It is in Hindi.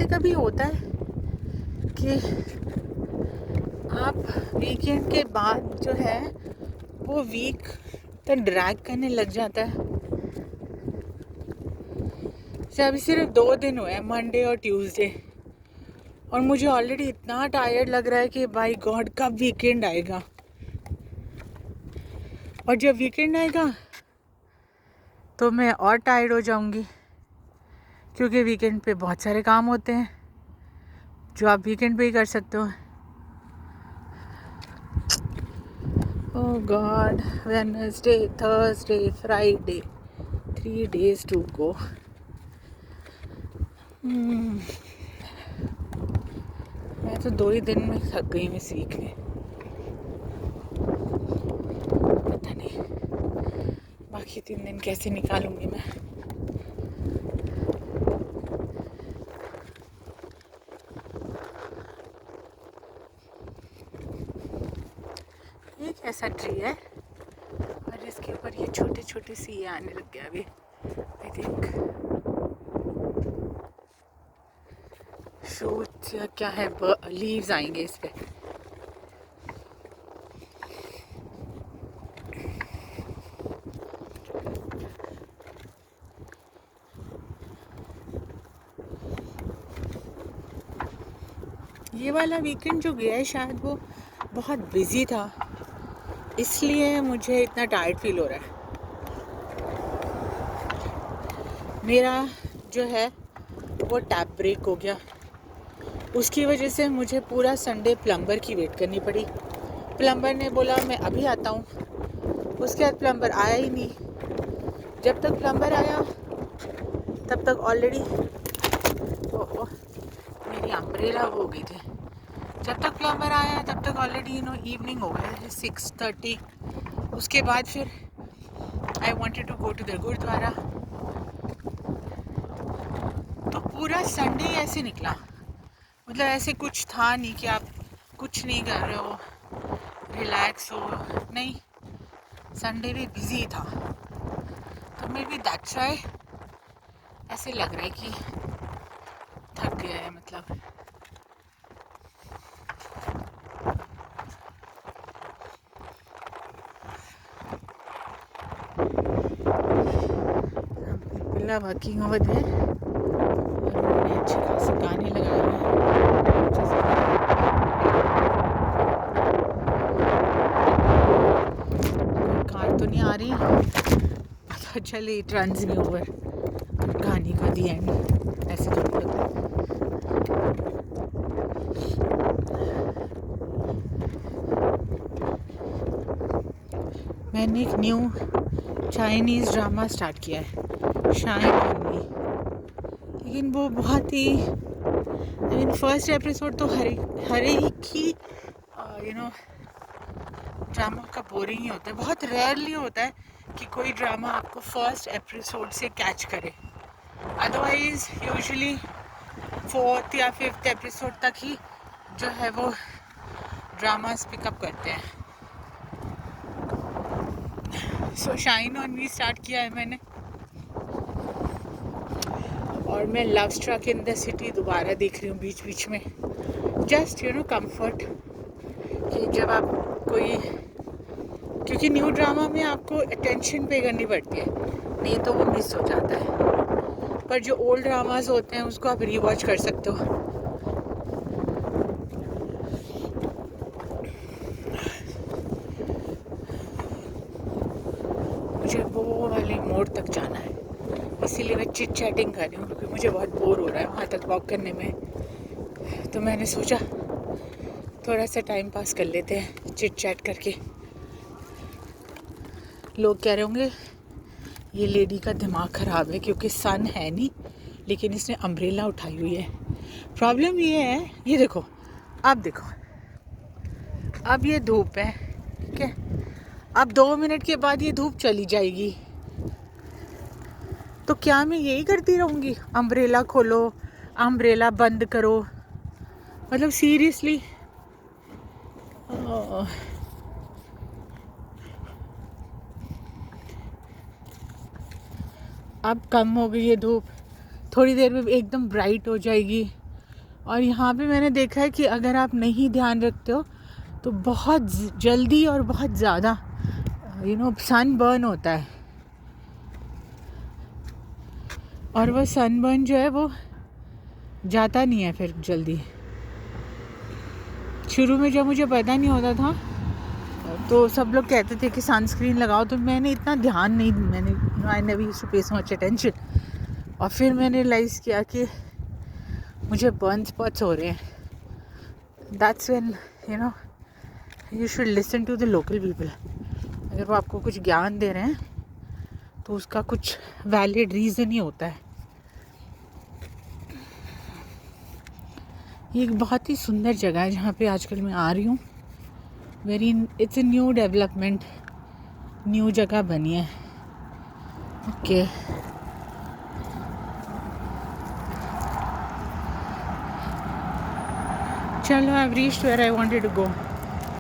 ऐसे कभी होता है कि आप वीकेंड के बाद जो है वो वीक तो ड्रैग करने लग जाता है। अभी सिर्फ 2 दिन हुए हैं, मंडे और ट्यूसडे, और मुझे ऑलरेडी इतना टायर्ड लग रहा है कि बाय गॉड कब वीकेंड आएगा। और जब वीकेंड आएगा तो मैं और टायर्ड हो जाऊंगी, क्योंकि वीकेंड पे बहुत सारे काम होते हैं जो आप वीकेंड पे ही कर सकते हो। Oh god, Wednesday, Thursday, Friday, 3 days to go. मैं तो 2 ही दिन में थक गई मैं सीखने। पता नहीं बाकी 3 दिन कैसे निकालूंगी मैं। एक ऐसा ट्री है और इसके ऊपर ये छोटे छोटे सी ये आने लग गया अभी। आई थिंक शूट या क्या है, लीव्स आएंगे इस पे। ये वाला वीकेंड जो गया है शायद वो बहुत बिजी था, इसलिए मुझे इतना टायर्ड फील हो रहा है। मेरा जो है वो टैप ब्रेक हो गया, उसकी वजह से मुझे पूरा संडे प्लम्बर की वेट करनी पड़ी। प्लम्बर ने बोला मैं अभी आता हूँ, उसके बाद प्लम्बर आया ही नहीं। जब तक प्लम्बर आया तब तक ऑलरेडी मेरी अम्ब्रेला हो गई थी। जब तक प्लम्बर आया तब तक ऑलरेडी इवनिंग हो गया है 6:30। उसके बाद फिर I wanted to go to the gurudwara. तो पूरा संडे ऐसे निकला, मतलब ऐसे कुछ था नहीं कि आप कुछ नहीं कर रहे हो, रिलैक्स हो, नहीं, संडे भी बिजी था। तो मे बी दैट्स व्हाई ऐसे लग रहा है कि थक गया है। मतलब बिल्ला वर्किंग ओवर देयर और उन्होंने अच्छे खासे गाने लगाए हैं। कार तो नहीं आ रही, पता चले इट रन्स मी ओवर। कहानी का दी एंड ऐसे तो नहीं होता। मैंने एक न्यू चाइनीज़ ड्रामा स्टार्ट किया है, शाइन ऑन मी, लेकिन वो बहुत ही फर्स्ट एपिसोड तो हर एक ही ड्रामा का बोरिंग ही होता है। बहुत रेयरली होता है कि कोई ड्रामा आपको फर्स्ट एपिसोड से कैच करे, अदरवाइज यूजुअली 4th या 5th एपिसोड तक ही जो है वो ड्रामास पिकअप करते हैं। So shine on me start किया है मैंने, और मैं love struck in the city दोबारा देख रही हूँ बीच बीच में। जस्ट कंफर्ट कि जब आप कोई, क्योंकि न्यू ड्रामा में आपको अटेंशन पे करनी पड़ती है, नहीं तो वो मिस हो जाता है। पर जो ओल्ड ड्रामास होते हैं उसको आप रीवॉच कर सकते हो। मुझे वो वाले मोड़ तक जाना है, इसीलिए मैं चिट चैटिंग कर रही हूँ, क्योंकि मुझे बहुत बोर हो रहा है वहाँ तक वॉक करने में। तो मैंने सोचा थोड़ा सा टाइम पास कर लेते हैं चिट चैट करके। लोग कह रहे होंगे ये लेडी का दिमाग ख़राब है, क्योंकि सन है नहीं लेकिन इसने अम्ब्रेला उठाई हुई है। प्रॉब्लम ये है, ये देखो, अब देखो, अब ये धूप है, ठीक है, अब 2 मिनट के बाद ये धूप चली जाएगी। तो क्या मैं यही करती रहूँगी, अम्ब्रेला खोलो, अम्ब्रेला बंद करो? मतलब सीरियसली अब कम हो गई है धूप, थोड़ी देर में एकदम ब्राइट हो जाएगी और यहाँ पे मैंने देखा है कि अगर आप नहीं ध्यान रखते हो तो बहुत जल्दी और बहुत ज़्यादा सन बर्न होता है। और वो सनबर्न जो है वो जाता नहीं है फिर जल्दी। शुरू में जब मुझे पता नहीं होता था तो सब लोग कहते थे कि सनस्क्रीन लगाओ, तो मैंने इतना ध्यान नहीं, आई नेवर यूज्ड टू पे सो मच अटेंशन। और फिर मैंने रियलाइज़ किया कि मुझे बर्न स्पॉट्स हो रहे हैं। That's when you should listen to the local people. अगर वो आपको कुछ ज्ञान दे रहे हैं तो उसका कुछ वैलिड रीज़न ही होता है। ये एक बहुत ही सुंदर जगह है जहाँ पे आजकल मैं आ रही हूँ। It's a new development, new जगह बनी है। ओके चलो, I have reached where I wanted to go.